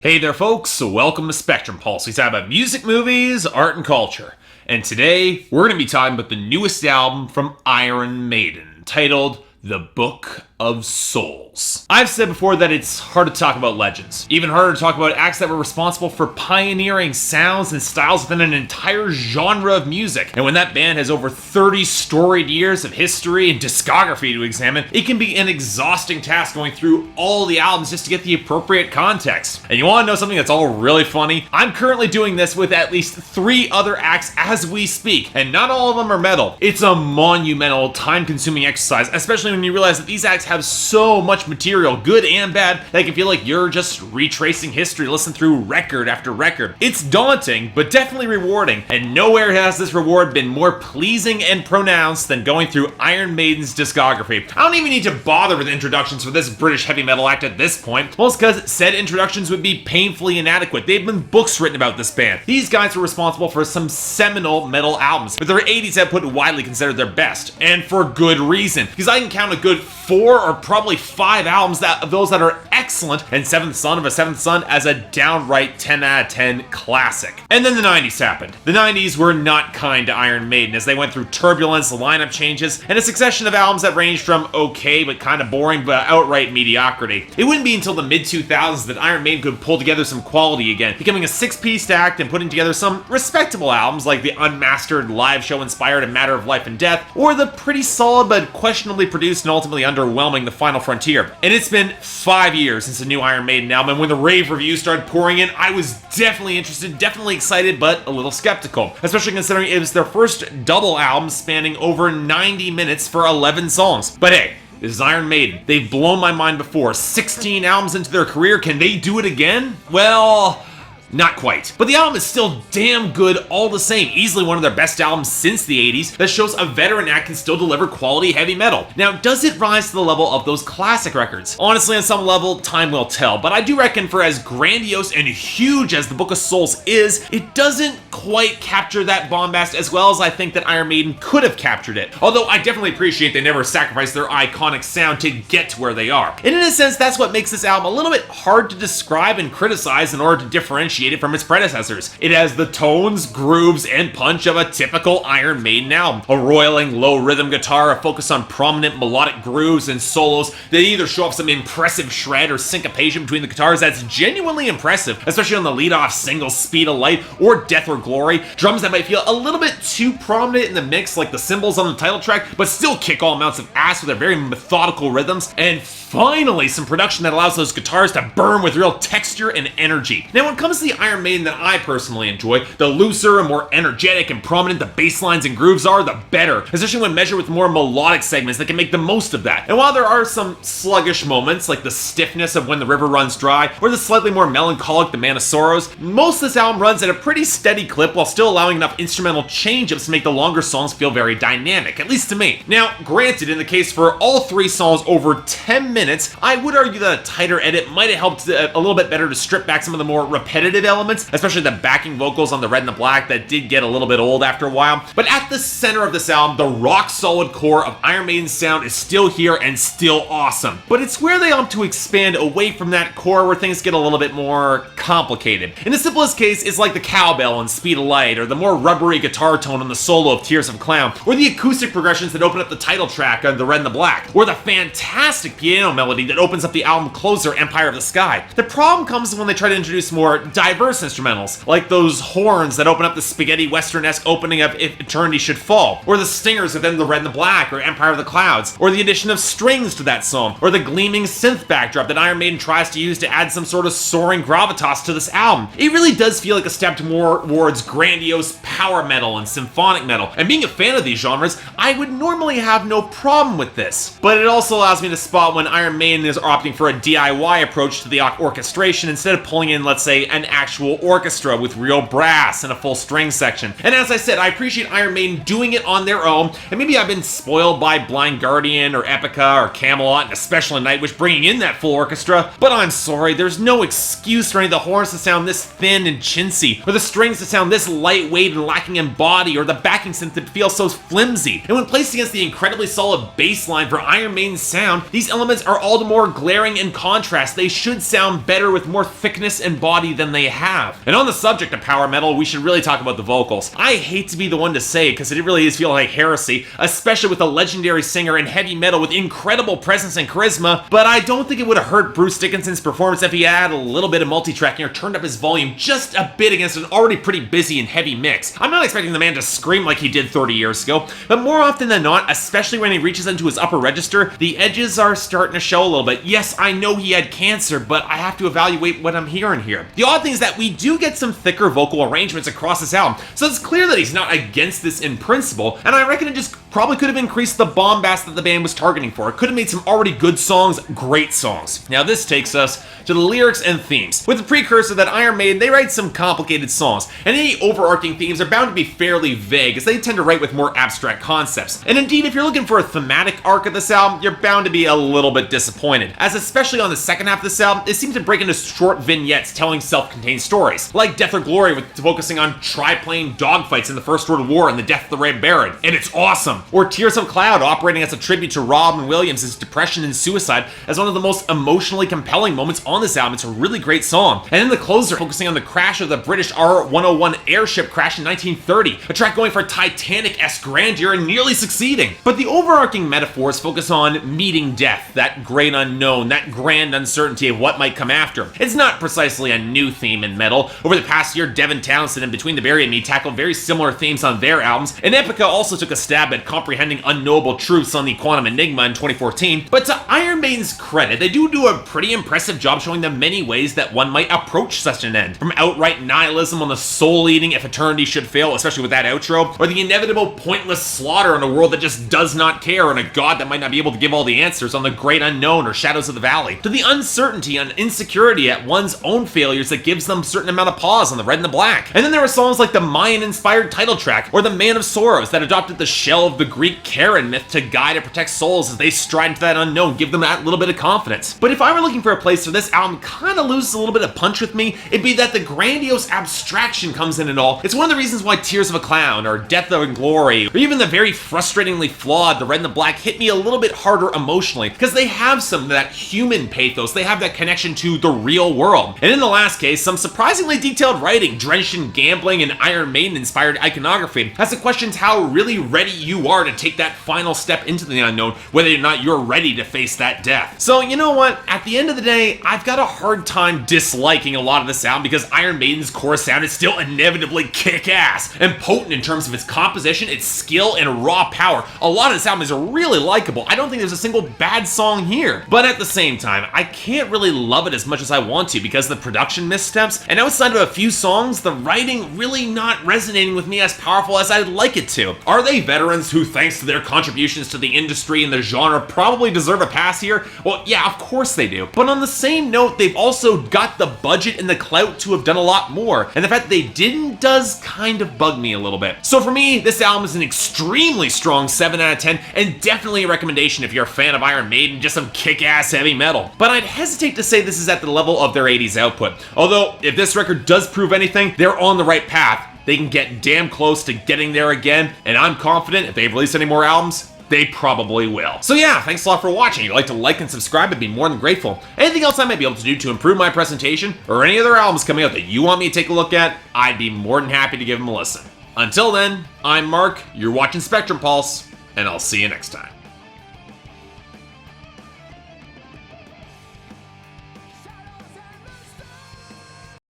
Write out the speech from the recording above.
Hey there folks, welcome to Spectrum Pulse. We talk about music, movies, art, and culture. And today, we're going to be talking about the newest album from Iron Maiden, titled The Book of Souls. I've said before that it's hard to talk about legends. Even harder to talk about acts that were responsible for pioneering sounds and styles within an entire genre of music. And when that band has over 30 storied years of history and discography to examine, it can be an exhausting task going through all the albums just to get the appropriate context. And you want to know something that's all really funny? I'm currently doing this with at least 3 other acts as we speak, and not all of them are metal. It's a monumental, time-consuming exercise, especially when you realize that these acts have so much material, good and bad, that it can feel like you're just retracing history, listening through record after record. It's daunting, but definitely rewarding, and nowhere has this reward been more pleasing and pronounced than going through Iron Maiden's discography. I don't even need to bother with introductions for this British heavy metal act at this point, most because said introductions would be painfully inadequate. They've been books written about this band. These guys were responsible for some seminal metal albums, but their 80s have put widely considered their best, and for good reason, because I can count a good 4 or probably 5 albums of those that are excellent, and Seventh Son of a Seventh Son as a downright 10 out of 10 classic. And then the 90s happened. The 90s were not kind to Iron Maiden as they went through turbulence, lineup changes, and a succession of albums that ranged from okay but kind of boring but outright mediocrity. It wouldn't be until the mid-2000s that Iron Maiden could pull together some quality again, becoming a 6-piece act and putting together some respectable albums like the unmastered live show inspired A Matter of Life and Death, or the pretty solid but questionably produced and ultimately underwhelming The Final Frontier. And it's been 5 years since the new Iron Maiden album, and when the rave reviews started pouring in, I was definitely interested, definitely excited, but a little skeptical, especially considering it was their first double album spanning over 90 minutes for 11 songs. But hey, this is Iron Maiden. They've blown my mind before. 16 albums into their career, can they do it again? Well, not quite. But the album is still damn good all the same. Easily one of their best albums since the 80s that shows a veteran act can still deliver quality heavy metal. Now, does it rise to the level of those classic records? Honestly, on some level, time will tell. But I do reckon for as grandiose and huge as The Book of Souls is, it doesn't quite capture that bombast as well as I think that Iron Maiden could have captured it. Although I definitely appreciate they never sacrificed their iconic sound to get to where they are. And in a sense, that's what makes this album a little bit hard to describe and criticize in order to differentiate it from its predecessors. It has the tones, grooves, and punch of a typical Iron Maiden album. A roiling, low rhythm guitar, a focus on prominent melodic grooves and solos that either show off some impressive shred or syncopation between the guitars that's genuinely impressive, especially on the lead-off singles Speed of Light or Death or Glory. Drums that might feel a little bit too prominent in the mix, like the cymbals on the title track, but still kick all amounts of ass with their very methodical rhythms. And finally, some production that allows those guitars to burn with real texture and energy. Now, when it comes to the Iron Maiden that I personally enjoy, the looser and more energetic and prominent the bass lines and grooves are, the better, especially when measured with more melodic segments that can make the most of that. And while there are some sluggish moments, like the stiffness of When the River Runs Dry, or the slightly more melancholic The Man of Sorrows, most of this album runs at a pretty steady clip while still allowing enough instrumental change-ups to make the longer songs feel very dynamic, at least to me. Now, granted, in the case for all 3 songs over 10 minutes, I would argue that a tighter edit might have helped a little bit better to strip back some of the more repetitive elements, especially the backing vocals on the Red and the Black that did get a little bit old after a while. But at the center of this album, the rock-solid core of Iron Maiden's sound is still here and still awesome. But it's where they opt to expand away from that core where things get a little bit more complicated. In the simplest case, it's like the cowbell in Speed of Light, or the more rubbery guitar tone on the solo of Tears of a Clown, or the acoustic progressions that open up the title track on the Red and the Black, or the fantastic piano melody that opens up the album closer, Empire of the Sky. The problem comes when they try to introduce more diverse instrumentals, like those horns that open up the spaghetti western-esque opening of If Eternity Should Fall, or the stingers within the Red and the Black or Empire of the Clouds, or the addition of strings to that song, or the gleaming synth backdrop that Iron Maiden tries to use to add some sort of soaring gravitas to this album. It really does feel like a step towards grandiose power metal and symphonic metal, and being a fan of these genres, I would normally have no problem with this. But it also allows me to spot when Iron Maiden is opting for a DIY approach to the orchestration instead of pulling in, let's say, an actual orchestra with real brass and a full string section. And as I said, I appreciate Iron Maiden doing it on their own, and maybe I've been spoiled by Blind Guardian or Epica or Camelot and Especially Nightwish bringing in that full orchestra, but I'm sorry, there's no excuse for any of the horns to sound this thin and chintzy, or the strings to sound this lightweight and lacking in body, or the backing synth to feel so flimsy. And when placed against the incredibly solid bass line for Iron Maiden's sound, these elements are all the more glaring in contrast. They should sound better with more thickness and body than they have. And on the subject of power metal, we should really talk about the vocals. I hate to be the one to say it because it really is feeling like heresy, especially with a legendary singer in heavy metal with incredible presence and charisma, but I don't think it would have hurt Bruce Dickinson's performance if he had a little bit of multi-tracking or turned up his volume just a bit against an already pretty busy and heavy mix. I'm not expecting the man to scream like he did 30 years ago, but more often than not, especially when he reaches into his upper register, the edges are starting to show a little bit. Yes, I know he had cancer, but I have to evaluate what I'm hearing here. The odd thing is that we do get some thicker vocal arrangements across this album, so it's clear that he's not against this in principle, and I reckon it just probably could have increased the bombast that the band was targeting for. It could have made some already good songs great songs. Now this takes us to the lyrics and themes. With the precursor that Iron Maiden, they write some complicated songs, and any overarching themes are bound to be fairly vague, as they tend to write with more abstract concepts. And indeed, if you're looking for a thematic arc of this album, you're bound to be a little bit disappointed, as especially on the second half of this album, it seems to break into short vignettes telling self-contained stories, like Death or Glory, with focusing on triplane dogfights in the First World War and the death of the Red Baron, and it's awesome. Or Tears of Cloud, operating as a tribute to Robin Williams' depression and suicide as one of the most emotionally compelling moments on this album. It's a really great song. And then the closer, focusing on the crash of the British R-101 airship crash in 1930, a track going for Titanic-esque grandeur and nearly succeeding. But the overarching metaphors focus on meeting death, that great unknown, that grand uncertainty of what might come after. It's not precisely a new theme in metal. Over the past year, Devin Townsend and Between the Buried and Me tackled very similar themes on their albums, and Epica also took a stab at comprehending unknowable truths on the Quantum Enigma in 2014, but to Iron Maiden's credit, they do a pretty impressive job showing the many ways that one might approach such an end. From outright nihilism on the soul-eating if eternity should fail, especially with that outro, or the inevitable pointless slaughter in a world that just does not care and a god that might not be able to give all the answers on the Great Unknown or Shadows of the Valley, to the uncertainty and insecurity at one's own failures that gives them a certain amount of pause on the Red and the Black. And then there are songs like the Mayan-inspired title track, or the Man of Sorrows that adopted the shell of the Greek Karen myth to guide and protect souls as they stride into that unknown, give them that little bit of confidence. But if I were looking for a place where this album kind of loses a little bit of punch with me, it'd be that the grandiose abstraction comes in and all. It's one of the reasons why Tears of a Clown, or Death and Glory, or even the very frustratingly flawed The Red and the Black hit me a little bit harder emotionally, because they have some of that human pathos, they have that connection to the real world. And in the last case, some surprisingly detailed writing, drenched in gambling and Iron Maiden-inspired iconography, has the questions how really ready you are to take that final step into the unknown, whether or not you're ready to face that death. So you know what, at the end of the day, I've got a hard time disliking a lot of this album because Iron Maiden's core sound is still inevitably kick-ass and potent in terms of its composition, its skill, and raw power. A lot of this album is really likable. I don't think there's a single bad song here. But at the same time, I can't really love it as much as I want to because of the production missteps, and outside of a few songs, the writing really not resonating with me as powerful as I'd like it to. Are they veterans who, thanks to their contributions to the industry and the genre, probably deserve a pass here? Well, yeah, of course they do. But on the same note, they've also got the budget and the clout to have done a lot more, and the fact that they didn't does kind of bug me a little bit. So for me, this album is an extremely strong 7 out of 10, and definitely a recommendation if you're a fan of Iron Maiden, just some kick-ass heavy metal. But I'd hesitate to say this is at the level of their 80s output. Although, if this record does prove anything, they're on the right path. They can get damn close to getting there again, and I'm confident if they release any more albums, they probably will. So yeah, thanks a lot for watching. If you'd like to like and subscribe, I'd be more than grateful. Anything else I might be able to do to improve my presentation, or any other albums coming out that you want me to take a look at, I'd be more than happy to give them a listen. Until then, I'm Mark, you're watching Spectrum Pulse, and I'll see you next time.